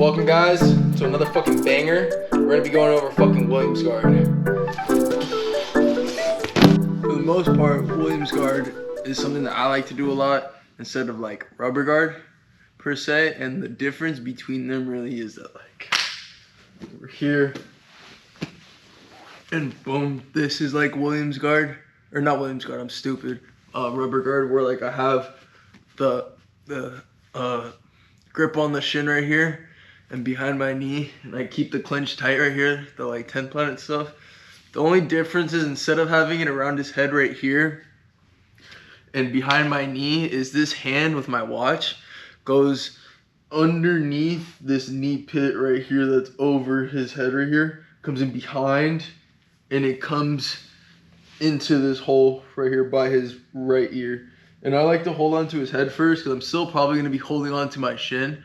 Welcome guys to another fucking banger. We're gonna be going over fucking Williams guard. For the most part, Williams guard is something that I like to do a lot instead of like rubber guard per se. And the difference between them really is that like over here and boom, this is like Williams guard, or not Williams guard, I'm stupid. Rubber guard, where like I have the grip on the shin right here and behind my knee, and I keep the clench tight right here, the like 10 planet stuff. The only difference is instead of having it around his head right here and behind my knee, is this hand with my watch goes underneath this knee pit right here that's over his head right here, comes in behind, and it comes into this hole right here by his right ear. And I like to hold on to his head first because I'm still probably going to be holding on to my shin.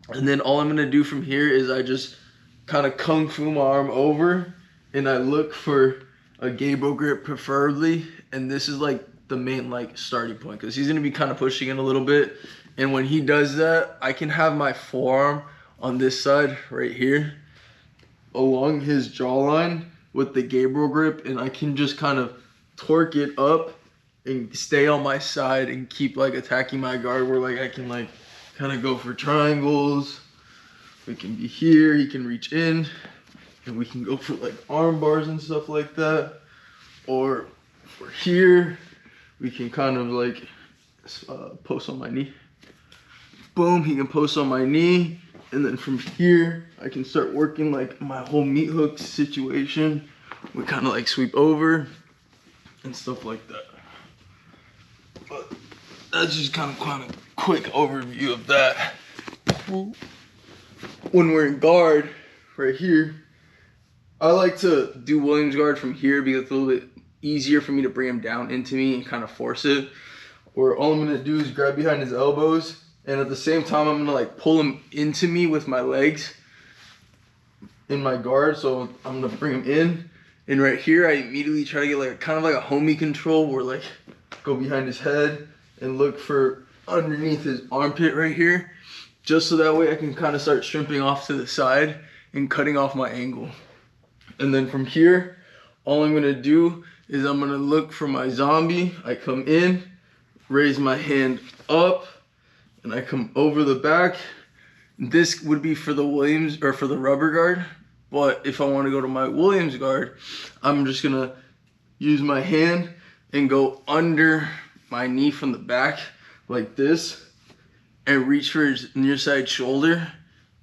And then all I'm going to do from here is I just kind of kung fu my arm over and I look for a gable grip preferably. And this is like the main like starting point because he's going to be kind of pushing in a little bit. And when he does that, I can have my forearm on this side right here along his jawline with the gable grip, and I can just kind of torque it up and stay on my side and keep like attacking my guard, where like I can like kind of go for triangles. We can be here, he can reach in, and we can go for like arm bars and stuff like that. Or if we're here, we can kind of like post on my knee. Boom, he can post on my knee. And then from here, I can start working like my whole meat hook situation. We kind of like sweep over and stuff like that. But that's just kind of quick overview of that. When we're in guard right here, I like to do Williams guard from here because it's a little bit easier for me to bring him down into me and kind of force it. Or all I'm gonna do is grab behind his elbows, and at the same time, I'm gonna like pull him into me with my legs in my guard. So I'm gonna bring him in. And right here, I immediately try to get like kind of like a homie control, where like go behind his head and look for underneath his armpit right here. Just so that way I can kind of start shrimping off to the side and cutting off my angle. And then from here, all I'm gonna do is I'm gonna look for my zombie. I come in, raise my hand up, and I come over the back. This would be for the Williams or for the rubber guard. But if I want to go to my Williams guard, I'm just gonna use my hand and go under my knee from the back like this and reach for his near side shoulder.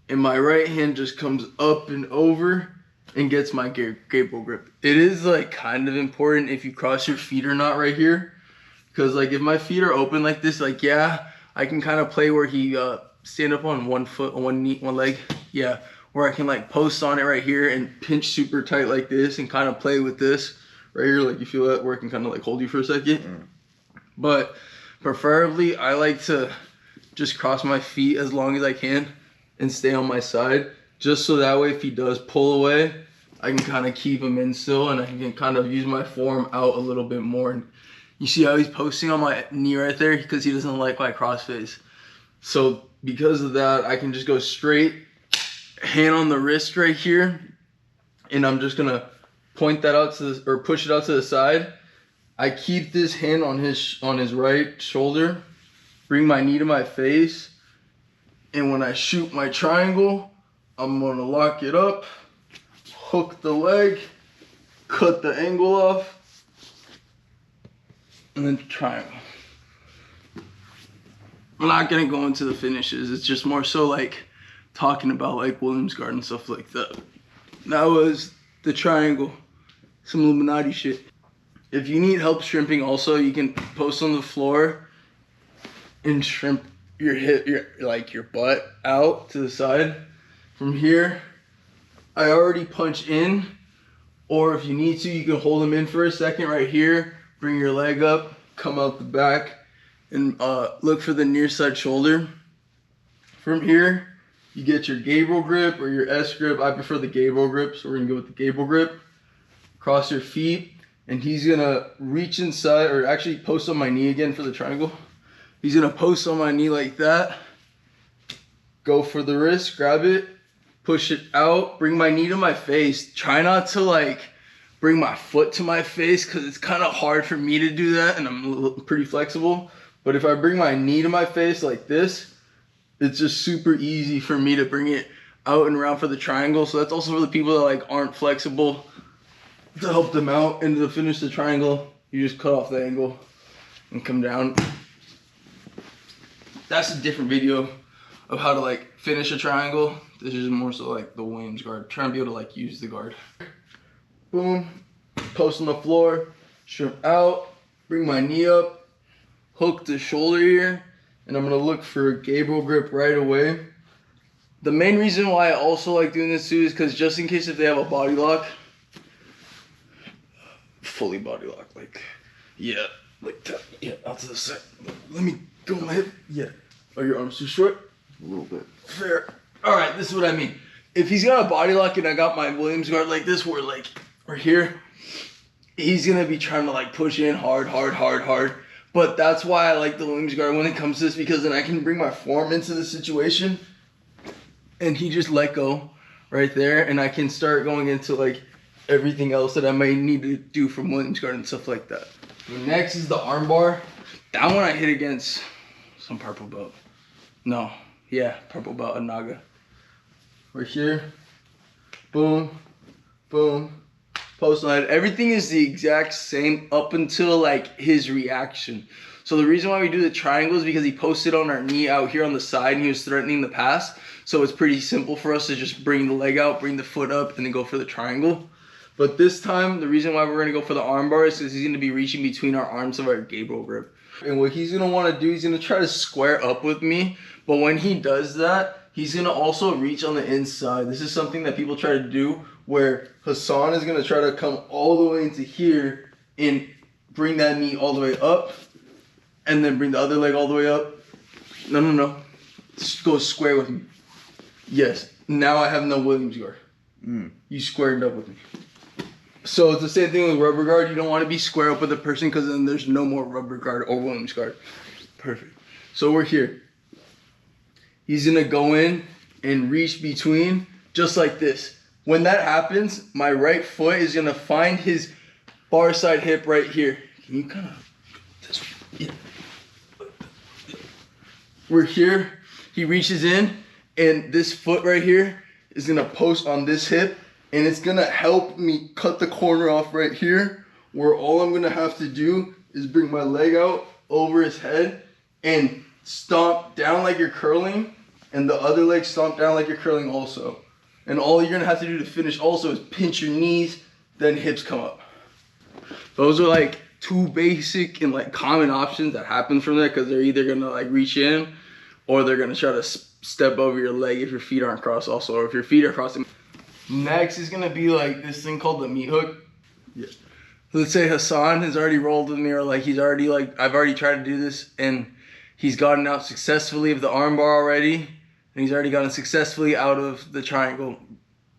And my right hand just comes up and over and gets my gable grip. It is like kind of important if you cross your feet or not right here. Because like if my feet are open like this, like yeah, I can kind of play where he stand up on one foot, on one knee, one leg. Yeah, where I can like post on it right here and pinch super tight like this and kind of play with this right here. Like you feel that where I can kind of like hold you for a second. But preferably I like to just cross my feet as long as I can and stay on my side. Just so that way if he does pull away, I can kind of keep him in still and I can kind of use my forearm out a little bit more. And you see how he's posting on my knee right there because he doesn't like my cross face. So because of that, I can just go straight, hand on the wrist right here, and I'm just gonna point that out to or push it out to the side. I keep this hand on his right shoulder, bring my knee to my face, and when I shoot my triangle, I'm gonna lock it up, hook the leg, cut the angle off, and then triangle. I'm not gonna go into the finishes. It's just more so like talking about like Williams guard and stuff like that. That was the triangle. Some Illuminati shit. If you need help shrimping also, you can post on the floor and shrimp your hip, your butt out to the side. From here, I already punch in, or if you need to, you can hold them in for a second right here. Bring your leg up, come out the back, and look for the near side shoulder. From here, you get your gable grip or your S grip. I prefer the gable grip, so we're gonna go with the gable grip. Cross your feet, and he's gonna reach inside, or actually post on my knee again for the triangle. He's gonna post on my knee like that. go for the wrist, grab it, push it out, bring my knee to my face. Try not to like bring my foot to my face because it's kind of hard for me to do that and I'm pretty flexible. But if I bring my knee to my face like this, it's just super easy for me to bring it out and around for the triangle. So that's also for the people that like aren't flexible. To help them out and to finish the triangle, you just cut off the angle and come down. That's a different video of how to like finish a triangle. This is more so like the Williams guard. Trying to be able to like use the guard. Boom, post on the floor, shrimp out, bring my knee up, hook the shoulder here, and I'm gonna look for a Gabriel grip right away. The main reason why I also like doing this too is because just in case if they have a body lock, fully body lock, like, yeah, like that, yeah, out to the side. Let me go on my hip, yeah. Are your arms too short? A little bit. Fair. All right, this is what I mean. If he's got a body lock and I got my Williams guard like this, where like, right here, he's gonna be trying to like push in hard. But that's why I like the Williams guard when it comes to this, because then I can bring my form into the situation and he just let go right there and I can start going into like everything else that I may need to do from Williams guard and stuff like that. Next is the armbar. That one I hit against some purple belt. No, yeah, purple belt, a Naga. Right here, boom, boom, post on head. Everything is the exact same up until like his reaction. So the reason why we do the triangle is because he posted on our knee out here on the side and he was threatening the pass. So it's pretty simple for us to just bring the leg out, bring the foot up, and then go for the triangle. But this time, the reason why we're gonna go for the arm bar is because he's gonna be reaching between our arms of our Gabriel grip. And what he's gonna wanna do, he's gonna try to square up with me. But when he does that, he's gonna also reach on the inside. This is something that people try to do where Hassan is gonna try to come all the way into here and bring that knee all the way up and then bring the other leg all the way up. No. Just go square with me. Yes, now I have no Williams guard. You squared up with me. So it's the same thing with rubber guard. You don't want to be square up with a person because then there's no more rubber guard or Williams guard. Perfect. So we're here. He's going to go in and reach between just like this. When that happens, my right foot is going to find his bar side hip right here. Can you kind of... this way? Yeah. We're here. He reaches in and this foot right here is going to post on this hip. And it's gonna help me cut the corner off right here, where all I'm gonna have to do is bring my leg out over his head and stomp down like you're curling, and the other leg stomp down like you're curling also. And all you're gonna have to do to finish also is pinch your knees, then hips come up. Those are like two basic and like common options that happen from there, because they're either gonna like reach in or they're gonna try to step over your leg if your feet aren't crossed also, or if your feet are crossing. Next is gonna be like this thing called the meat hook. Yeah. Let's say Hassan has already rolled with me, or like he's already like, I've already tried to do this and he's gotten out successfully of the arm bar already, and he's already gotten successfully out of the triangle.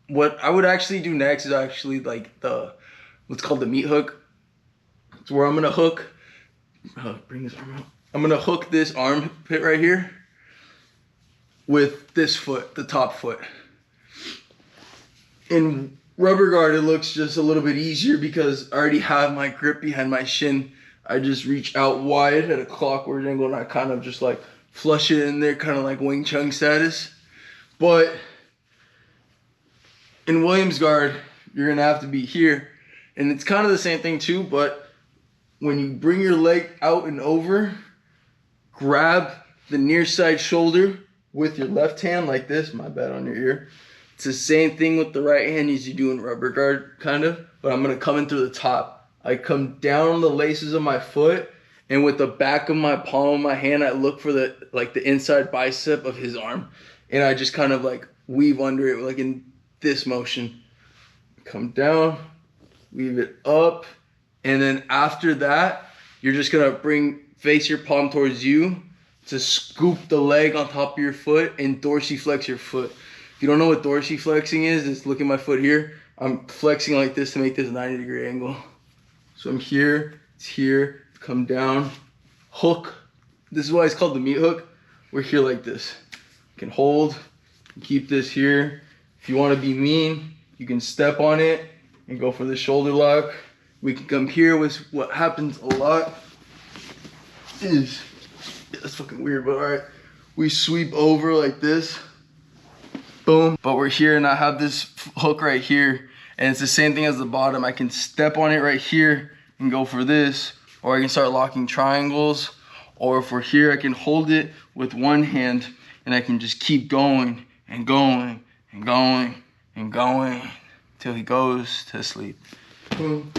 What I would actually do next is actually like what's called the meat hook. It's where I'm gonna hook, bring this arm out. I'm gonna hook this armpit right here with this foot, the top foot. In rubber guard, it looks just a little bit easier because I already have my grip behind my shin. I just reach out wide at a clockwise angle and I kind of just like flush it in there, kind of like Wing Chun status. But in Williams guard, you're gonna have to be here. And it's kind of the same thing too, but when you bring your leg out and over, grab the near side shoulder with your left hand like this, my bad on your ear. It's the same thing with the right hand as you do in rubber guard, kind of, but I'm gonna come in through the top. I come down the laces of my foot, and with the back of my palm of my hand, I look for the inside bicep of his arm, and I just kind of like weave under it, like in this motion. Come down, weave it up, and then after that, you're just gonna face your palm towards you to scoop the leg on top of your foot and dorsiflex your foot. If you don't know what dorsiflexing is, just look at my foot here. I'm flexing like this to make this 90-degree angle. So I'm here, it's here, come down, hook. This is why it's called the meat hook. We're here like this. You can hold, keep this here. If you want to be mean, you can step on it and go for the shoulder lock. We can come here with what happens a lot is, that's fucking weird, but all right. We sweep over like this, boom. But we're here and I have this hook right here and it's the same thing as the bottom. I can step on it right here and go for this, or I can start locking triangles, or if we're here, I can hold it with one hand and I can just keep going and going and going and going till he goes to sleep. Boom,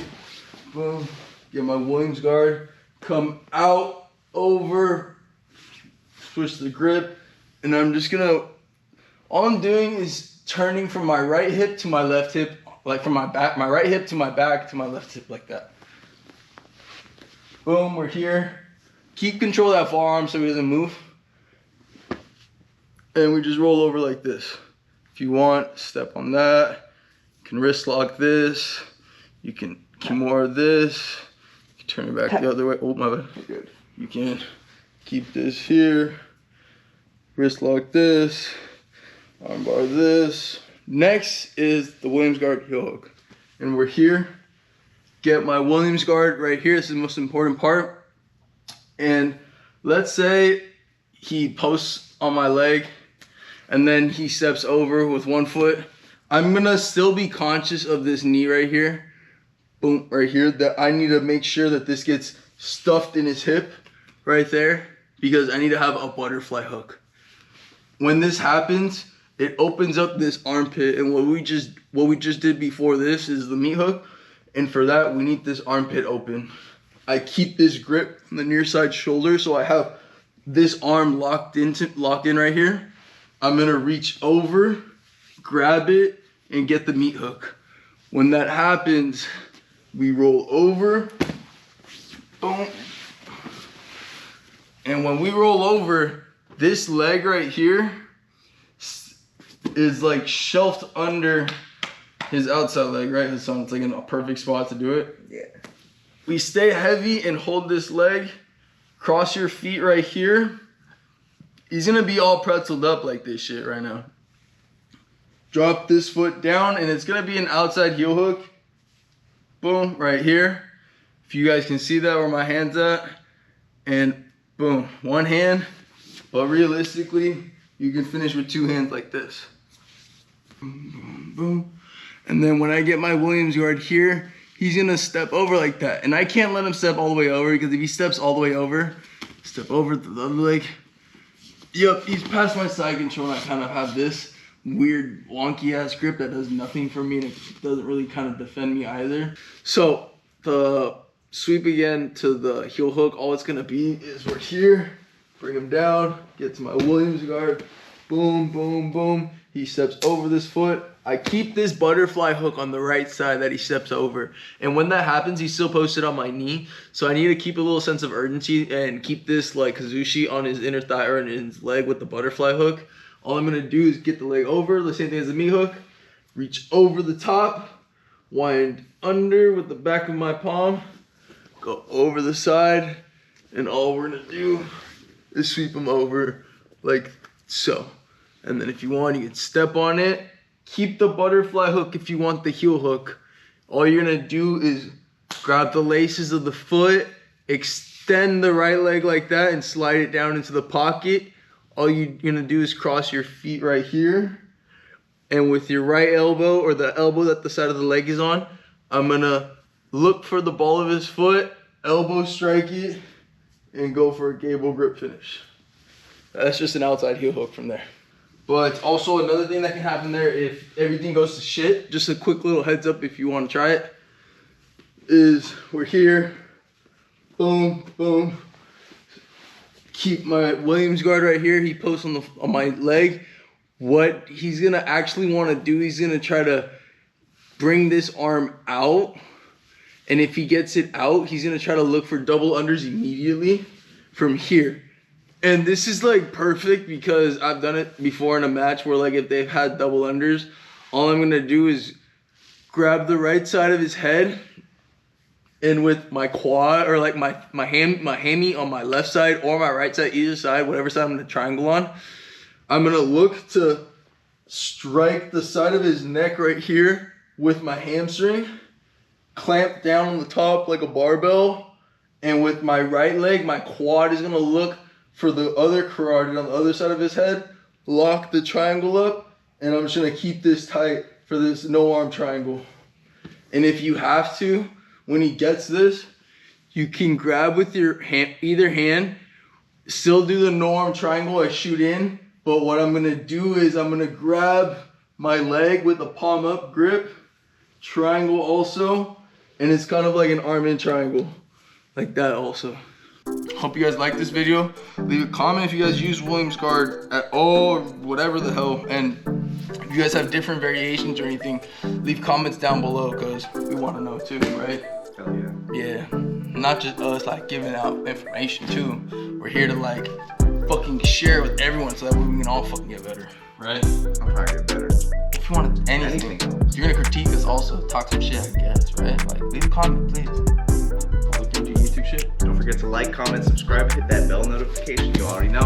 boom. Get my Williams guard, come out, over, switch the grip, and I'm just gonna, all I'm doing is turning from my right hip to my left hip, like from my back, my right hip to my back to my left hip, like that. Boom, we're here. Keep control of that forearm so he doesn't move. And we just roll over like this. If you want, step on that. You can wrist lock this. You can more of this. You can turn it back the other way. Oh, my bad. You're good. You can keep this here. Wrist lock this. Armbar this. Next is the Williams guard heel hook. And we're here. Get my Williams guard right here. This is the most important part. And let's say he posts on my leg and then he steps over with one foot. I'm gonna still be conscious of this knee right here. Boom, right here. That I need to make sure that this gets stuffed in his hip right there, because I need to have a butterfly hook. When this happens, it opens up this armpit, and what we just did before this is the meat hook, and for that we need this armpit open. I keep this grip from the near side shoulder, so I have this arm locked in right here. I'm gonna reach over, grab it, and get the meat hook. When that happens, we roll over, boom. And when we roll over, this leg right here is like shelved under his outside leg, right? It's like in a perfect spot to do it. Yeah. We stay heavy and hold this leg. Cross your feet right here. He's gonna be all pretzeled up like this shit right now. Drop this foot down and it's gonna be an outside heel hook. Boom, right here. If you guys can see that where my hand's at. And boom, one hand. But realistically, you can finish with two hands like this. Boom, boom, boom. And then when I get my Williams guard here, he's gonna step over like that. And I can't let him step all the way over, because if he steps all the way over, step over to the other leg. Yep, he's past my side control and I kind of have this weird wonky ass grip that does nothing for me and it doesn't really kind of defend me either. So the sweep again to the heel hook, all it's gonna be is we're here, bring him down, get to my Williams guard, boom, boom, boom. He steps over this foot. I keep this butterfly hook on the right side that he steps over. And when that happens, he's still posted on my knee. So I need to keep a little sense of urgency and keep this like Kazushi on his inner thigh or in his leg with the butterfly hook. All I'm gonna do is get the leg over, the same thing as the knee hook, reach over the top, wind under with the back of my palm, go over the side, and all we're gonna do is sweep him over like so. And then if you want, you can step on it. Keep the butterfly hook if you want the heel hook. All you're gonna do is grab the laces of the foot, extend the right leg like that and slide it down into the pocket. All you're gonna do is cross your feet right here. And with your right elbow, or the elbow that the side of the leg is on, I'm gonna look for the ball of his foot, elbow strike it, and go for a gable grip finish. That's just an outside heel hook from there. But also another thing that can happen there if everything goes to shit, just a quick little heads up if you want to try it, is we're here, boom, boom. Keep my Williams guard right here. He posts on my leg. What he's gonna actually want to do, he's gonna try to bring this arm out. And if he gets it out, he's gonna try to look for double unders immediately from here. And this is like perfect because I've done it before in a match where like if they've had double unders, all I'm gonna do is grab the right side of his head and with my quad or like my hammy on my left side or my right side, either side, whatever side I'm gonna triangle on, I'm gonna look to strike the side of his neck right here with my hamstring, clamp down on the top like a barbell, and with my right leg, my quad is gonna look for the other carotid on the other side of his head, lock the triangle up, and I'm just gonna keep this tight for this no arm triangle. And if you have to, when he gets this, you can grab with your hand, either hand, still do the no arm triangle, I shoot in, but what I'm gonna do is I'm gonna grab my leg with the palm up grip, triangle also, and it's kind of like an arm in triangle, like that also. Hope you guys like this video. Leave a comment if you guys use Williams guard at all, or whatever the hell, and if you guys have different variations or anything, leave comments down below because we want to know too, right? Hell yeah. Yeah, not just us like giving out information too. We're here to like fucking share with everyone so that we can all fucking get better, right? I'm trying to get better. If you want anything, you're gonna critique us also, talk some shit, I guess, right? Like leave a comment, please. I'll look into YouTube shit. Don't forget to like, comment, subscribe, hit that bell notification. You already know.